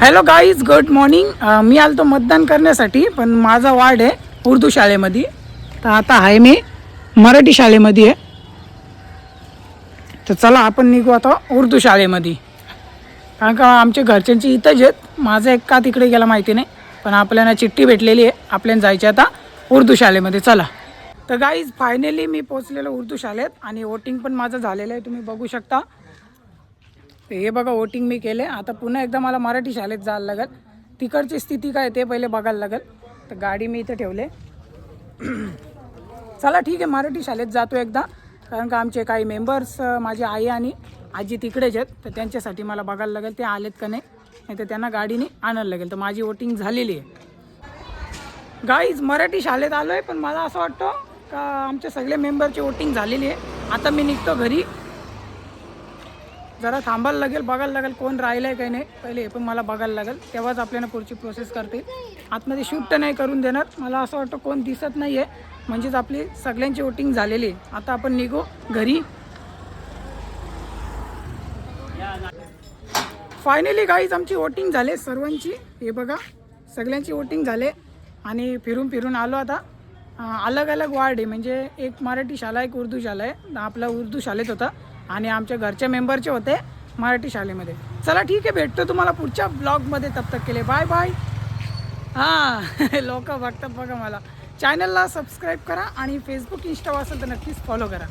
Hello guys, good morning. मी आलतो मतदान करण्यासाठी, पण माझा वार्ड आहे उर्दू शाळेमध्ये. तर आता आहे मी मराठी शाळेमध्ये आहे. तर चला आपण निघू आता उर्दू शाळेमध्ये, कारण का आमच्या घरच्यांची इथंच आहेत. माझं एक का तिकडे गेला माहिती नाही, पण आपल्याला चिठ्ठी भेटलेली आहे, आपल्याला जायचे आता उर्दू शाळेमध्ये. चला. तर गाईज फायनली मी पोचलेलो उर्दू शाळेत आणि वोटिंग पण माझं झालेलं आहे, तुम्ही बघू शकता. हे बघा, वोटिंग मी केले. आता पुन्हा एकदा मला मराठी शाळेत जायला लागेल. तिकडची स्थिती काय ते पहिले बघायला लागेल. तर गाडी मी इथं ठेवले. चला ठीक आहे, मराठी शाळेत जातो एकदा, कारण का आमचे काही मेंबर्स, माझी आई आणि आजी तिकडेच आहेत. तर त्यांच्यासाठी मला बघायला लागेल ते आलेत का नाही तर त्यांना गाडीने आणायला लागेल. तर माझी वोटिंग झालेली आहे. गाईज मराठी शाळेत आलो आहे, पण मला असं वाटतं का आमच्या सगळे मेंबरची वोटिंग झालेली आहे. आता मी निघतो घरी. जरा थांबायला लागेल, बघायला लागेल कोण राहिलं आहे काही नाही. पहिले हे पण मला बघायला लागेल, तेव्हाच आपल्याला पुढची प्रोसेस करते. आतमध्ये शूट तर नाही करून देणार. मला असं वाटतं कोण दिसत नाही आहे, म्हणजेच आपली सगळ्यांची वोटिंग झालेली आहे. आता आपण निघू घरी. फायनली गाईज आमची वोटिंग झाले सर्वांची. हे बघा, सगळ्यांची वोटिंग झाले आणि फिरून फिरून आलो आता. अलग अलग वार्ड आहे, म्हणजे एक मराठी शाळा, एक उर्दू शाळा आहे. आपला उर्दू शाळेत होता आणि आमच्या घरच्या मेंबरचे होते मराठी शाळेमध्ये. चला ठीक आहे, भेटतो तुम्हाला पुढच्या ब्लॉगमध्ये. तब तक केले बाय बाय. हां लोक बघतात बघा मला. चॅनलला सबस्क्राईब करा आणि फेसबुक इंस्टा असेल तर नक्कीच फॉलो करा.